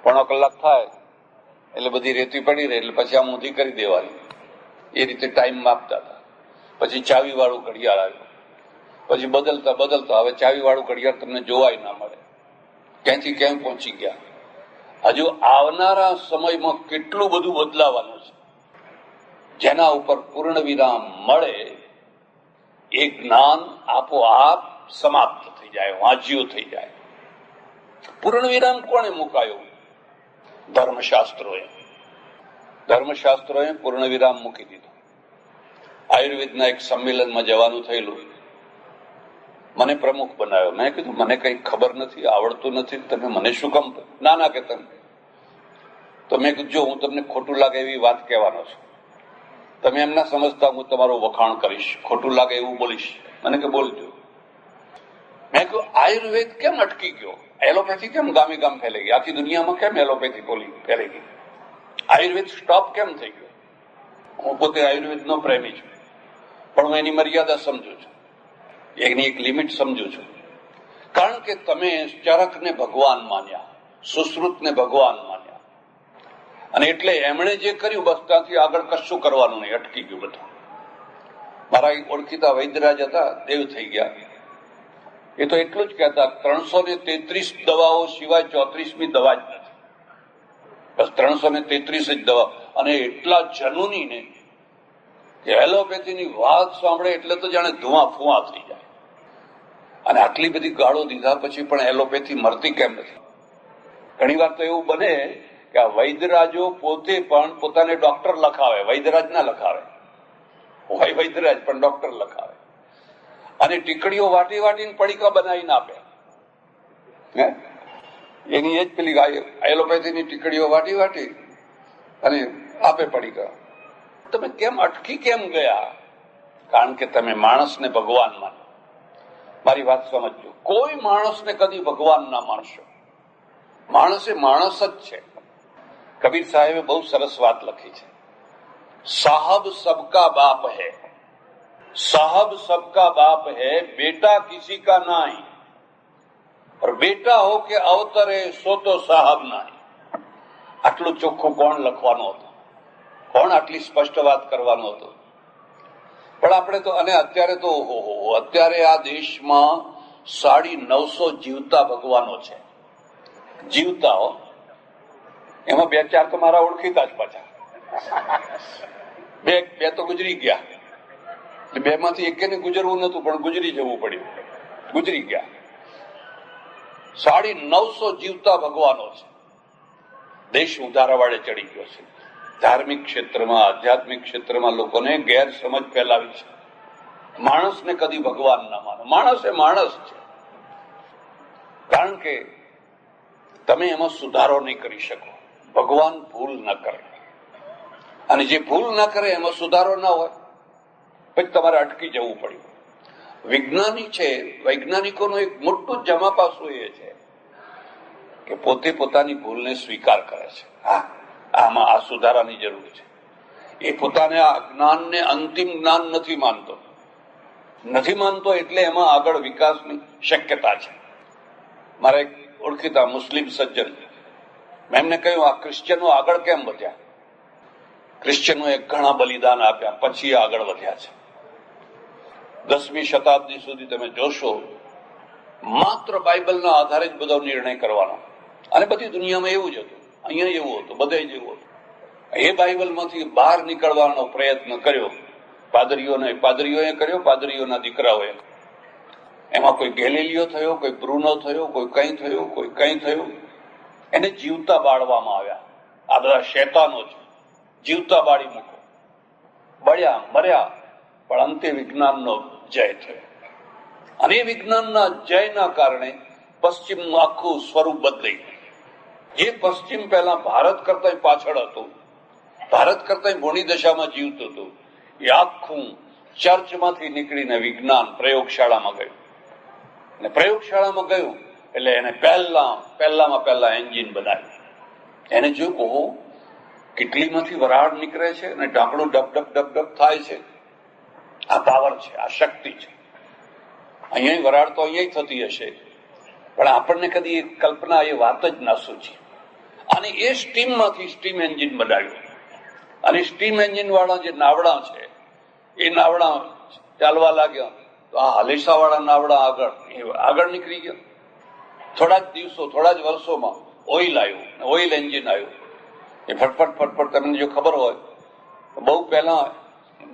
પોણો કલાક થાય એટલે બધી રેતી પડી રહે, એટલે પછી આમ ઊંધી કરી દેવાની. એ રીતે ટાઈમ માપતા હતા. પછી ચાવી વાળું ઘડિયાળ આવ્યું, પછી બદલતા બદલતા હવે ચાવી વાળું ઘડિયાળ તમને જોવાય ના મળે. ક્યાંથી ક્યાં પહોંચી ગયા. હજુ આવનારા સમયમાં કેટલું બધું બદલાવાનું છે, જેના ઉપર પૂર્ણ વિરામ મળે એ જ્ઞાન આપોઆપ સમાપ્ત થઈ જાય, વાંચ્યું થઈ જાય. પૂર્ણ વિરામ કોણે મુકાયો? ધર્મશાસ્ત્રોએ પૂર્ણ વિરામ મૂકી દીધો. આયુર્વેદના એક સંમેલનમાં જવાનું થયેલું, મને પ્રમુખ બનાવ્યો. મેં કીધું મને કઈ ખબર નથી, આવડતું નથી, તમે મને શું કામ? ના કે તમે. તો મેં કીધું જો હું તમને ખોટું લાગે એવી વાત કહેવાનો છું, તમે એમ ના સમજતા હું તમારું વખાણ કરીશ, ખોટું લાગે એવું બોલીશ. મને કે બોલજો. મેં કહ્યું આયુર્વેદ કેમ અટકી ગયો? એલોપેથી કેમ ગામે ગામ ફેલાઈ ગઈ? આખી દુનિયામાં કેમ એલોપેથી ફેલાઈ ગઈ? આયુર્વેદ સ્ટોપ કેમ થઈ ગયો? હું પોતે આયુર્વેદનો પ્રેમી છું, પણ હું એની મર્યાદા સમજુ છું, એની એક લિમિટ સમજુ છું. કારણ કે તમે ચરકને ભગવાન માન્યા, સુશ્રુતને ભગવાન માન્યા, અને એટલે એમણે જે કર્યું બસ ત્યાંથી આગળ કશું કરવાનું નહીં, અટકી ગયું બધું. મારા ઓળખીતા વૈદ્યરાજ હતા, દેવ થઈ ગયા. એ તો એટલું જ કહેતા 333 દવાઓ સિવાય 34મી દવા જ નથી. બસ 333 જ દવા. અને એટલા જનૂની ને કે એલોપેથીની વાત સાંભળે એટલે તો જાણે ધુઆ ફુઆ થઈ જાય. અને આટલી બધી ગાળો દીધા પછી પણ એલોપેથી મરતી કેમ નથી? ઘણી વાર તો એવું બને કે આ વૈદ્યરાજો પોતે પણ પોતાને ડોક્ટર લખાવે, વૈદ્યરાજ ના લખાવે. હોય વૈદ્યરાજ પણ ડોક્ટર લખાવે, અને ટીકડીઓ વાટી વાટીને પડીકા બનાવીને આપે. એની એ જ પેલી એલોપેથીની ટીકડીઓ વાટી વાટી અને આપે પડીકા. તમે કેમ અટકી કેમ ગયા? કારણ કે તમે માણસને ભગવાન માનો. મારી વાત સમજજો, કોઈ માણસને કદી ભગવાન ના માનશો. માણસ એ માણસ જ છે. કબીર સાહેબે બહુ સરસ વાત લખી છે, સાહબ સબકા બાપ હૈ, साहब सबका बाप है, बेटा किसी का नहीं, और बेटा हो के अवतरे સો તો સાહબ નહીં. આટલું ચોખ્ખું કોણ લખવાનું હતું? કોણ આટલી સ્પષ્ટ વાત કરવાનું હતું? પણ આપણે તો, અને અત્યારે તો અત્યારે આ દેશમાં 950 જીવતા ભગવાનો છે. જીવતાઓ એમાં 2-4 તો મારા ઓળખીતા જ પાછા, બે તો ગુજરી ગયા. 2 માંથી એકેને ગુજરવું નતું, પણ ગુજરી જવું પડ્યું, ગુજરી ગયા. 950 જીવતા ભગવાનો છે. દેશ ઉધારા વાળે ચડી ગયો છે. ધાર્મિક ક્ષેત્રમાં, આધ્યાત્મિક ક્ષેત્રમાં લોકોને ગેરસમજ ફેલાવી છે. માણસને કદી ભગવાન ના માનો. માણસ એ માણસ છે. કારણ કે તમે એમાં સુધારો નહીં કરી શકો. ભગવાન ભૂલ ન કરે. અને જે ભૂલ ના કરે એમાં સુધારો ના હોય, પછી તમારે અટકી જવું પડ્યું. વિજ્ઞાની છે, વૈજ્ઞાનિકોનું એક મોટું જમા પાસું એ છે કે પોતે પોતાની ભૂલને સ્વીકાર કરે છે. હા, આમાં આ સુધારાની જરૂર છે. એ પોતાને આ જ્ઞાનને અંતિમ જ્ઞાન નથી માનતો એટલે એમાં આગળ વિકાસની શક્યતા છે. મારા એક ઓળખીતા મુસ્લિમ સજ્જન, મેં એમને કહ્યું, આ ક્રિશ્ચિયનો આગળ કેમ વધ્યા? ક્રિશ્ચિયનોએ ઘણા બલિદાન આપ્યા, પછી આગળ વધ્યા છે. 10મી શતાબ્દી સુધી તમે જોશો માત્ર બાઇબલના આધારે જ બધો નિર્ણય કરવાનો, અને બધી દુનિયામાં એવું જ હતું, અહીંયા એવું હતું, બધે જ એવું હતું. એ બાઇબલમાંથી બહાર નીકળવાનો પ્રયત્ન કર્યો પાદરીઓએ કર્યો, પાદરીઓના દીકરાઓએ. એમાં કોઈ ગેલીલિયો થયો, કોઈ બ્રુનો થયો, કોઈ કંઈ થયું. એને જીવતા બાળવામાં આવ્યા. આ બધા શેતાનો છે, જીવતા બાળી મૂકો. બળ્યા, મર્યા, પણ અંતે વિજ્ઞાનનો જય થયો. અને એ વિજ્ઞાનના જયના કારણે પશ્ચિમનું આખું સ્વરૂપ બદલાઈ. જે પશ્ચિમ પહેલા ભારત કરતા પાછળ હતું, ભારત કરતા મોડી દશામાં જીવતું હતું, એ આખું ચર્ચમાંથી નીકળીને વિજ્ઞાન પ્રયોગશાળામાં ગયું. અને પ્રયોગશાળામાં ગયું એટલે એને પહેલા એન્જિન બનાવ્યું. એને જોયું, ઓહો, કેટલીમાંથી વરાળ નીકળે છે અને ઢાંકણું ડબ થાય છે. આ પાવર છે, આ શક્તિ છે. અહીંયા વરાળ તો અહીંયા થતી હશે, પણ આપણને કદી કલ્પના એ વાત જ ના સૂચી. અને એ સ્ટીમમાંથી સ્ટીમ એન્જિન બનાવ્યું. અને સ્ટીમ એન્જિન વાળા જે નાવડા છે, એ નાવડા ચાલવા લાગ્યા તો આ હલેસા વાળા નાવડા આગળ નીકળી ગયા. થોડા જ વર્ષોમાં ઓઇલ એન્જિન આવ્યું. એ ફટફટ તમને જો ખબર હોય તો બહુ પહેલા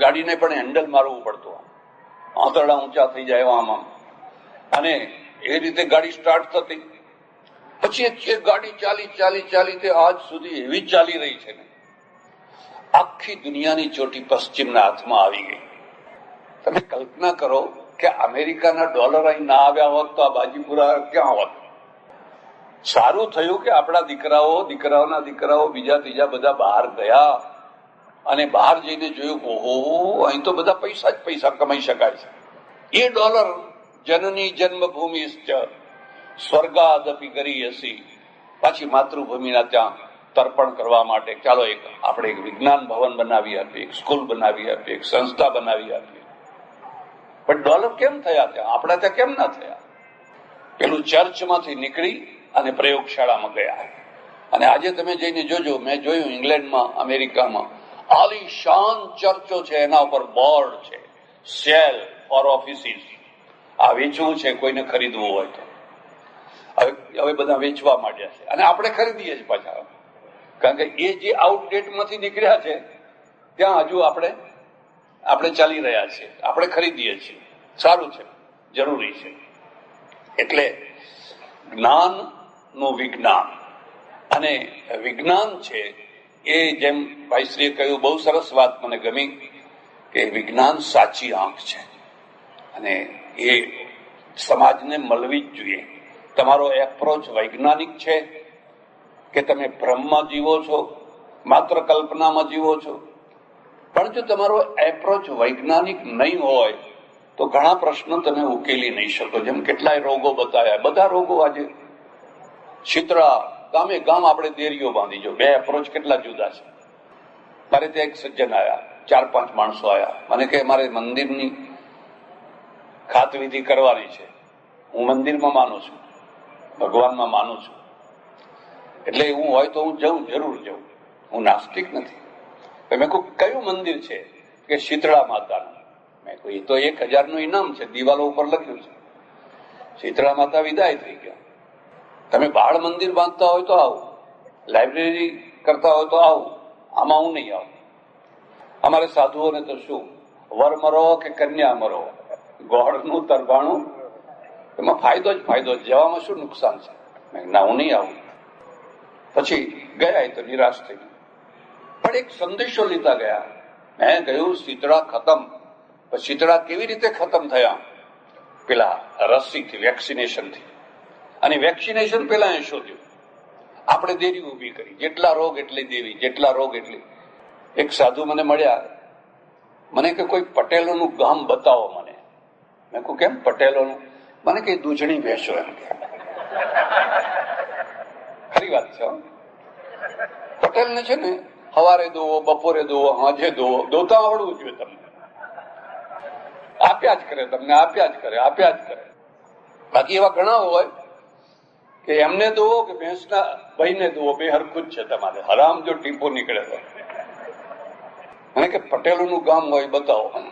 ગાડીને પણ હેન્ડલ મારવું પડતું, આંતરડા ઊંચા થઈ જાય આમાં, અને એ રીતે ગાડી સ્ટાર્ટ થતી. પછી એ ગાડી ચાલી તે આજ સુધી એવી ચાલી રહી છે ને, આખી દુનિયાની ચોટી પશ્ચિમના હાથમાં આવી ગઈ. તમે કલ્પના કરો કે અમેરિકાના ડોલર અહીં ના આવ્યા હોત તો આ બાજીપુરા ક્યાં હોત? સારું થયું કે આપણા દીકરાઓના દીકરાઓ બીજા ત્રીજા બધા બહાર ગયા, અને બહાર જઈને જોયું, ઓહો, અહીં તો બધા પૈસા કમાઈ શકાય છે. એ ડોલર જનની જન્મભૂમિ સ્વર્ગાદપી કરી હસી, પાછી માતૃભૂમિના ત્યાં તર્પણ કરવા માટે ચાલો આપણે એક વિજ્ઞાન ભવન બનાવી આપીએ, એક સ્કૂલ બનાવી આપીએ, એક સંસ્થા બનાવી આપીએ. પણ ડોલર કેમ થયા ત્યાં? આપણા ત્યાં કેમ ના થયા? પેલું ચર્ચમાંથી નીકળી અને પ્રયોગશાળામાં ગયા. અને આજે તમે જઈને જોજો, મેં જોયું ઇંગ્લેન્ડમાં, અમેરિકામાં આલીશાન ચર્ચો છે, એના ઉપર બોર્ડ છે, સેલ ફોર ઓફિસીસ. આ વેચવું છે, કોઈને ખરીદવું હોય તો. હવે બધા વેચવા માંડ્યા છે, અને આપણે ખરીદીએ છીએ પાછા, કારણ કે એ જે આઉટડેટમાંથી નીકળ્યા છે ત્યાં હજુ આપણે ચાલી રહ્યા છીએ, આપણે ખરીદીએ છીએ. સારું છે, જરૂરી છે. એટલે જ્ઞાનનું વિજ્ઞાન, અને વિજ્ઞાન છે એ, જેમ ભાઈશ્રીએ કહ્યું, બહુ સરસ વાત મને ગમી કે વિજ્ઞાન સાચી આંખ છે, અને એ સમાજને મળવી જ જોઈએ. તમારો એપ્રોચ વૈજ્ઞાનિક છે કે તમે ભ્રમમાં જીવો છો, માત્ર કલ્પનામાં જીવો છો? પણ જો તમારો એપ્રોચ વૈજ્ઞાનિક નહીં હોય તો ઘણા પ્રશ્નો તમે ઉકેલી નહીં શકો. જેમ કેટલાય રોગો બતાવ્યા, બધા રોગો આજે છિતરા ગામે ગામ આપણે દેરીઓ બાંધી. જો બે એપ્રોચ કેટલા જુદા છે. મારે ત્યાં એક સજ્જન આવ્યા, 4-5 માણસો આવ્યા, મને કહે મારે મંદિરની ખાતવિધિ કરવાની છે. હું મંદિરમાં માનું છું, ભગવાનમાં માનું છું, એટલે હું હોય તો હું જરૂર જઉં, હું નાસ્તિક નથી. મેં કહ્યું કયું મંદિર છે? કે શીતળા માતાનું. મેં કહ્યું એ તો 1000નું ઇનામ છે, દિવાલો ઉપર લખ્યું છે. શીતળા માતા વિદાય થઈ ગયા. તમે બાળ મંદિર બાંધતા હોય તો આવો, લાઇબ્રેરી કરતા હોય તો આવો, આમાં હું નહીં આવું. અમારે સાધુઓને તો શું, વર મરો કે કન્યા મરો, ગોળનું તરભાણું, એમાં ફાયદો જ ફાયદો, જવામાં શું નુકસાન છે? ના, હું નહીં આવું. પછી ગયા તો નિરાશ થઈ ગઈ. પણ એક સંદેશો લીધા ગયા. મેં કહ્યું શીતળા ખતમ. શીતળા કેવી રીતે ખતમ થયા? પેલા રસીથી, વેક્સિનેશનથી. અને વેક્સિનેશન પેલા એ શોધ્યું. આપણે દેરી ઉભી કરી, જેટલા રોગ એટલી દેવી, જેટલા રોગ એટલી. એક સાધુ મને મળ્યા, મને કે કોઈ પટેલોનું ગામ બતાવો મને. મેં કહું કેમ પટેલોનું? મને કઈ દૂધણી ભેંસો એમ કે. ખરી વાત છે. પટેલ ને છે ને સવારે દોવો, બપોરે દોવો, સાંજે દોવો, દોતા આવડવું જોઈએ તમને. આપ્યા જ કરે તમને, આપ્યા જ કરે, આપ્યા જ કરે. બાકી એવા ઘણા હોય કે એમને દોવો કે ભેંસના ભાઈને દોવો, બે હરખું જ છે તમારે. હરામ જો ટીપો નીકળે તો. મને કે પટેલોનું ગામ હોય બતાવો.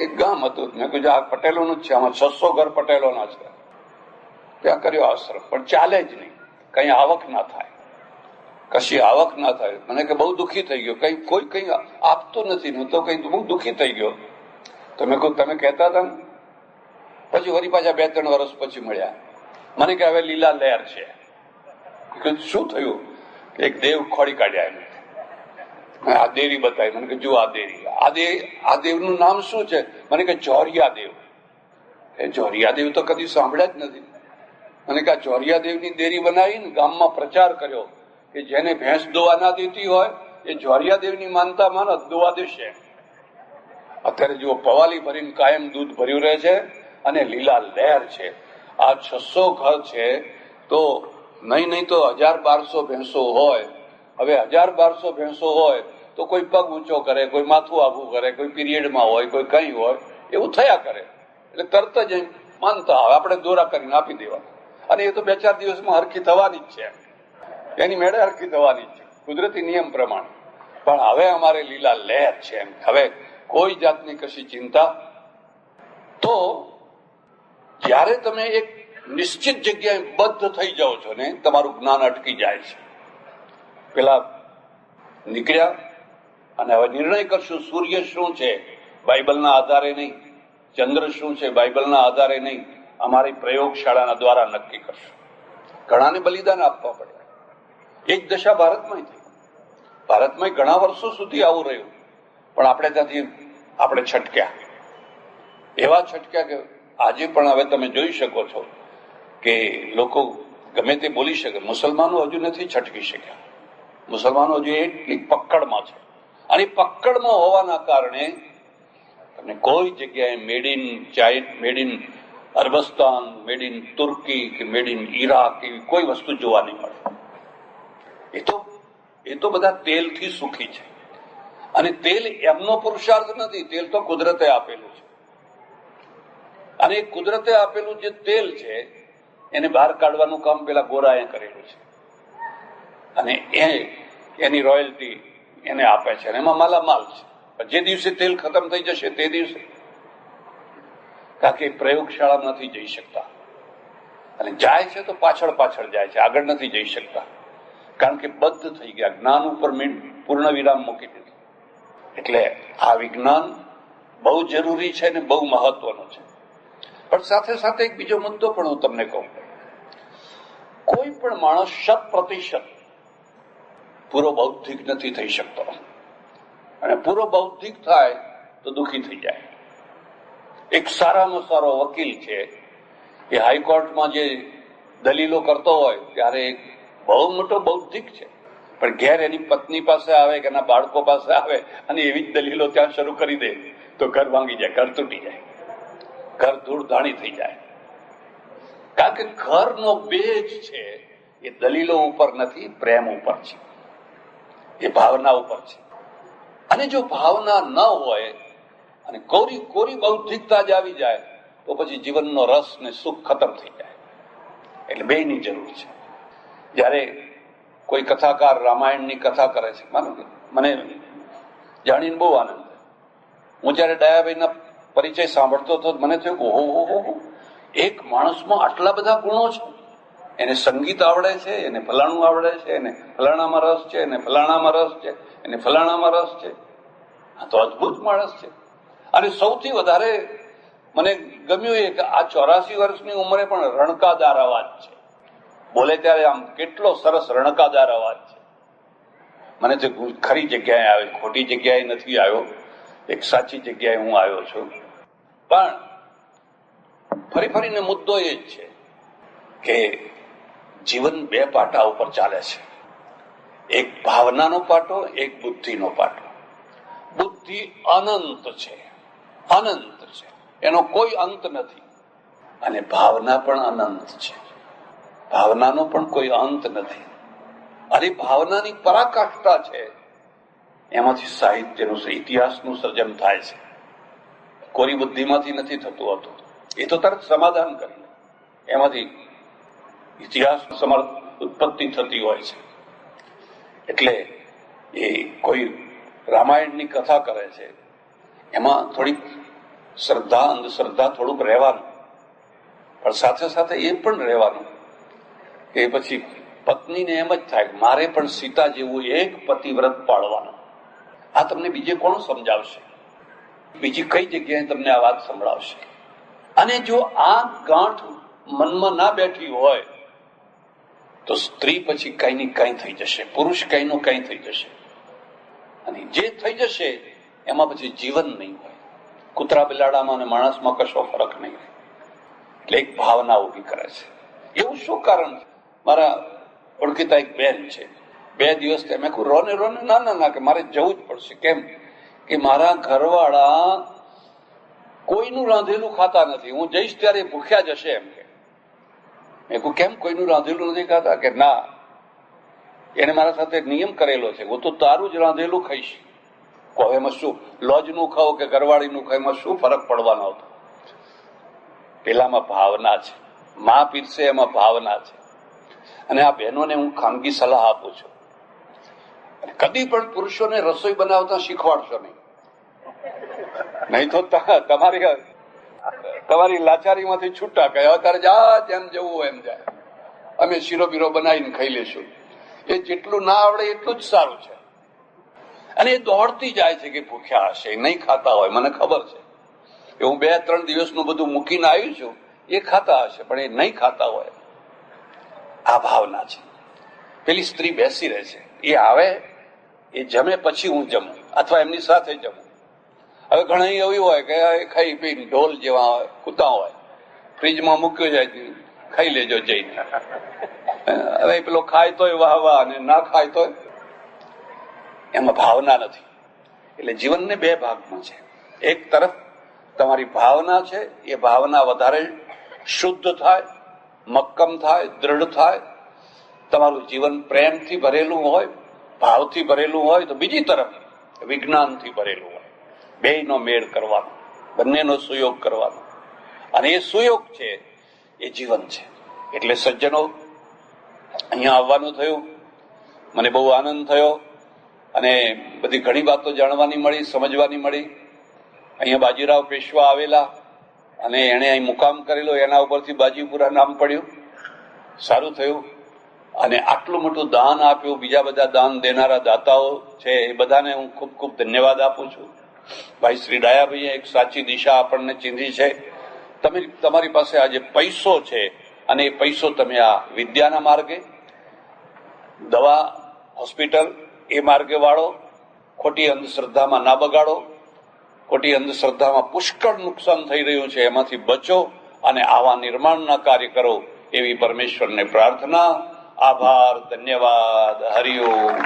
એક ગામ હતું. મેં કીધું આ પટેલોનું જ છે, આમાં 600 ઘર પટેલોના છે. ત્યાં કર્યો આશ્રમ, પણ ચાલે જ નહીં, કઈ આવક ના થાય, કશી આવક ના થાય. મને કે બહુ દુઃખી થઈ ગયો, કોઈ કઈ આપતું નથી. હું તો કઈ બહુ દુઃખી થઈ ગયો. તો મેં કહ્યું તમે કહેતા હતા ને. પછી વળી પાછા 2-3 વર્ષ પછી મળ્યા. મને કે હવે લીલા લહેર છે. શું થયું? એક દેવ ખોડી કાઢ્યા એમ. આ દેવી બતાવી. મને કે જુઓ આ દેવી, આ દેવનું નામ શું છે? મને કે જોરિયા દેવ. એ જોરિયા દેવ તો કદી સાંભળ્યા જ નથી. મને કે આ જોરિયા દેવની દેરી બનાવીને ગામમાં પ્રચાર કર્યો કે જેને ભેંસ દોવા ના દેતી હોય એ જોરિયા દેવની માનતા માનો દોવા દેશે. અત્યારે જુઓ પવાલી ભરીને કાયમ દૂધ ભર્યું રહે છે અને લીલા લહેર છે. આ 600 ઘર છે તો નહીં તો 1000-1200 ભેંસો હોય. હવે 1000-1200 ભેંસો હોય તો કોઈ પગ ઊંચો કરે, કોઈ માથું આઘું કરે, કોઈ પીરિયડમાં હોય, કોઈ કઈ હોય, એવું થયા કરે. એટલે તરત જ માનતા આવે, આપણે દોરા કરીને આપી દેવા. અને એ તો 2-4 દિવસમાં હરખી થવાની જ છે, એની મેળે હરખી થવાની જ છે, કુદરતી નિયમ પ્રમાણે. પણ હવે અમારે લીલા લહેર છે એમ. હવે કોઈ જાતની કશી ચિંતા. તો જયારે તમે એક નિશ્ચિત જગ્યાએ બદ્ધ થઈ જાઓ છો ને, તમારું જ્ઞાન અટકી જાય છે. પેલા નીકળ્યા અને હવે નિર્ણય કરશું સૂર્ય શું છે બાઇબલના આધારે નહીં, ચંદ્ર શું છે બાઇબલના આધારે નહીં, અમારી પ્રયોગશાળાના દ્વારા નક્કી કરશું. ઘણાને બલિદાન આપવા પડે. એક દશા ભારતમાં થઈ. ભારતમાં ઘણા વર્ષો સુધી આવું રહ્યું, પણ આપણે ત્યાંથી આપણે છટક્યા. એવા છટક્યા કે આજે પણ હવે તમે જોઈ શકો છો કે લોકો ગમે તે બોલી શકે. મુસલમાનો હજુ નથી છટકી શક્યા. મુસલમાનો હજુ એટલી પકડમાં છે. અને પકડમાં હોવાના કારણે તમને કોઈ જગ્યાએ મેડ ઇન અરબસ્તાન, મેડ ઇન તુર્કી કે મેડ ઇન ઈરાક એવી કોઈ વસ્તુ જોવા નહીં મળે. એ તો બધા તેલથી સુખી છે. અને તેલ એમનો પુરુષાર્થ નથી, તેલ તો કુદરતે આપેલું છે. અને કુદરતે આપેલું જે તેલ છે એને બહાર કાઢવાનું કામ પેલા ગોરાએ કરેલું છે. અને એની રોયલ્ટી એને આપે છે, એમાં માલામાલ છે. જે દિવસે તેલ ખતમ થઈ જશે તે દિવસે, કારણ કે પ્રયોગશાળા નથી જઈ શકતા. અને જાય છે તો પાછળ જાય છે, આગળ નથી જઈ શકતા, કારણ કે બદ્ધ થઈ ગયા. જ્ઞાન ઉપર પૂર્ણ વિરામ મૂકી દીધું. એટલે આ વિજ્ઞાન બહુ જરૂરી છે ને બહુ મહત્વનું છે. પણ સાથે સાથે એક બીજો મુદ્દો પણ હું તમને કહું. કોઈ પણ માણસ 100% પૂરો બૌદ્ધિક નથી થઈ શકતો. અને પૂરો બૌદ્ધિક થાય તો દુઃખી થઈ જાય. એક સારામાં સારો વકીલ છે, એ હાઈકોર્ટમાં જે દલીલો કરતો હોય ત્યારે એક બહુ મોટો બૌદ્ધિક છે, પણ ઘેર એની પત્ની પાસે આવે કે એના બાળકો પાસે આવે અને એવી જ દલીલો ત્યાં શરૂ કરી દે તો ઘર ભાંગી જાય, ઘર તૂટી જાય, ઘર ધૂળધાણી થઈ જાય. કારણ કે ઘરનો બેજ છે એ દલીલો ઉપર નથી, પ્રેમ ઉપર છે, એ ભાવના ઉપર છે. અને જો ભાવના ન હોય અને કોરી બૌદ્ધિકતા જ આવી જાય તો પછી જીવનનો રસ ને સુખ ખતમ થઈ જાય. એટલે બેયની જરૂર છે. જયારે કોઈ કથાકાર રામાયણની કથા કરે છે, મને જાણીને બહુ આનંદ. હું જયારે દયાભાઈના પરિચય સાંભળતો હતો મને થયું ઓહો, એક માણસમાં આટલા બધા ગુણો છે. એને સંગીત આવડે છે, એને ફલાણું આવડે છે, એને ફલાણામાં રસ છે, એને ફલાણામાં રસ છે, એને ફલાણામાં રસ છે. આ તો અદભુત માણસ છે. અને સૌથી વધારે મને ગમ્યું એ કે આ 84 વર્ષની ઉંમરે પણ રણકાદાર અવાજ છે. બોલે ત્યારે આમ કેટલો સરસ રણકાદાર અવાજ છે. મને તો ખરી જગ્યાએ આવ્યો, ખોટી જગ્યાએ નથી આવ્યો, એક સાચી જગ્યાએ હું આવ્યો છું. પણ ફરીને મુદ્દો એ જ છે કે જીવન બે પાટા ઉપર ચાલે છે. એક ભાવનાનો પાટો, એક બુદ્ધિનો પાટો. બુદ્ધિ અનંત છે, અનંત છે, એનો કોઈ અંત નથી. અને ભાવના પણ અનંત છે, ભાવનાનો પણ કોઈ અંત નથી. અને ભાવનાની પરાકાષ્ઠા છે, એમાંથી સાહિત્યનું, ઇતિહાસનું સર્જન થાય છે. કોરી બુદ્ધિમાંથી નથી થતું હોતું. એ તો તરત સમાધાન કરી એમાંથી ઇતિહાસ ઉત્પત્તિ થતી હોય છે. એટલે એ કોઈ રામાયણની કથા કરે છે, એમાં થોડીક શ્રદ્ધા, અંધશ્રદ્ધા થોડુંક રહેવાનું, પણ સાથે સાથે એ પણ રહેવાનું કે પછી પત્નીને એમ જ થાય મારે પણ સીતા જેવું એક પતિવ્રત પાળવાનું. આ તમને બીજે કોણ સમજાવશે? બીજી કઈ જગ્યાએ તમને આ વાત સંભળાવશે? અને જો આ ગાંઠ મનમાં ના બેઠી હોય તો સ્ત્રી પછી કઈ ની કઈ થઈ જશે, પુરુષ કઈ નું કઈ થઈ જશે. અને જે થઈ જશે એમાં પછી જીવન નહીં હોય. કૂતરા બિલાડામાં અને માણસમાં કશો ફરક નહીં હોય. એટલે એક ભાવના ઉભી કરે છે. એવું શું કારણ છે? મારા ઓળખીતા એક બેન છે, 2 દિવસ મેં કહું રોને રોને, ના કે મારે જવું જ પડશે. કેમ કે મારા ઘરવાળા કોઈનું રાંધેલું ખાતા નથી, હું જઈશ ત્યારે ભૂખ્યા જશે એમ કે. મેં કહું કેમ, કોઈનું રાંધેલું નથી ખાતા? કે ના, એને મારા સાથે નિયમ કરેલો છે, હું તો તારું જ રાંધેલું ખાઈશ. કહો એમાં શું, લોજનું ખાઓ કે ઘરવાળીનું ખાઓ, એમાં શું ફરક પડવાનો હતો? પેલામાં ભાવના છે, માં પીરસે એમાં ભાવના છે. અને આ બહેનોને હું ખાનગી સલાહ આપું છું, કદી પણ પુરુષોને રસોઈ બનાવતા શીખવાડશો નહીં. નહીં તો તમારી લાચારીમાંથી છૂટા કહે અત્યારે જા જેમ જવું હોય એમ જાય, અમે શીરો બીરો બનાવીને ખાઈ લેશું. એ જેટલું ના આવડે એટલું જ સારું છે. અને એ દોડતી જાય છે કે ભૂખ્યા હશે, નહીં ખાતા હોય, મને ખબર છે. એ હું 2-3 દિવસનું બધું મૂકીને આવ્યું છું, એ ખાતા હશે પણ એ નહીં ખાતા હોય. આ ભાવના છે. પેલી સ્ત્રી બેસી રહે છે, એ આવે, એ જમે પછી હું જમું અથવા એમની સાથે જમું. હવે ઘણા એવું હોય કે ખાઈ પીને ઢોલ જેવા કૂતા હોય, ફ્રીજમાં મૂક્યો જાય, ખાઈ લેજો જઈને. હવે પેલો ખાય તોય વાહ વાહ અને ના ખાય તોય. એમાં ભાવના નથી. એટલે જીવનને 2 ભાગમાં છે. એક તરફ તમારી ભાવના છે, એ ભાવના વધારે શુદ્ધ થાય, મક્કમ થાય, દ્રઢ થાય, તમારું જીવન પ્રેમથી ભરેલું હોય, ભાવથી ભરેલું હોય. તો બીજી તરફ વિજ્ઞાનથી ભરેલું હોય. બેયનો મેળ કરવાનો, બંનેનો સુયોગ કરવાનો. અને એ સુયોગ છે એ જીવન છે. એટલે સજ્જનો, અહીંયા આવવાનું થયું, મને બહુ આનંદ થયો અને બધી ઘણી વાતો જાણવાની મળી, સમજવાની મળી. અહીંયા બાજીરાવ પેશવા આવેલા અને એને અહીં મુકામ કરેલો, એના ઉપરથી બાજીપુરા નામ પડ્યું. સારું થયું. અને આટલું મોટું દાન આપ્યું. બીજા બધા દાન દેનારા દાતાઓ છે, એ બધાને હું ખૂબ ખૂબ ધન્યવાદ આપું છું. ભાઈ શ્રી ડાયાભાઈએ એક સાચી દિશા આપણને ચીંધી છે. તમે તમારી પાસે આજે પૈસો છે અને એ પૈસો તમે આ વિદ્યાના માર્ગે, દવા, હોસ્પિટલ એ માર્ગે વાળો. ખોટી અંધશ્રદ્ધામાં ના બગાડો. ખોટી અંધશ્રદ્ધામાં પુષ્કળ નુકસાન થઈ રહ્યું છે, એમાંથી બચો અને આવા નિર્માણના કાર્ય કરો એવી પરમેશ્વરને પ્રાર્થના. આભાર, ધન્યવાદ. હરિઓમ.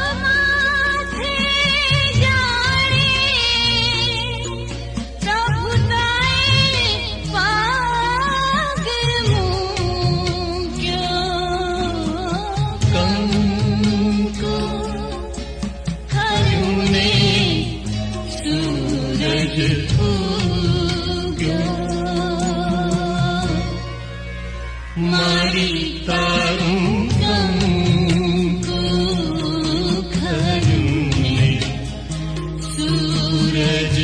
જગમાથે જાણે મારી તારું કંકુ ખરુને સૂરજ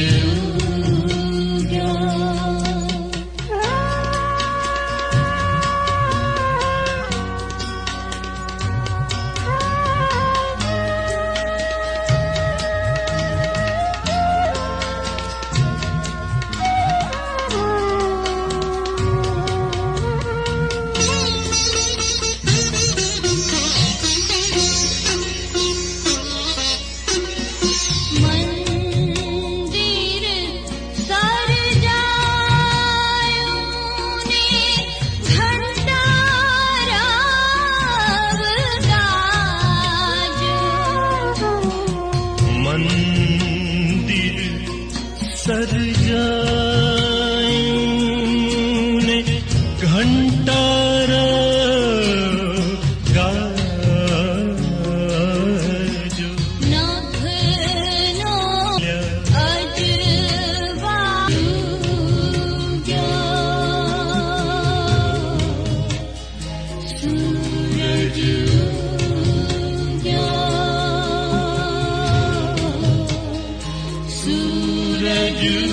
you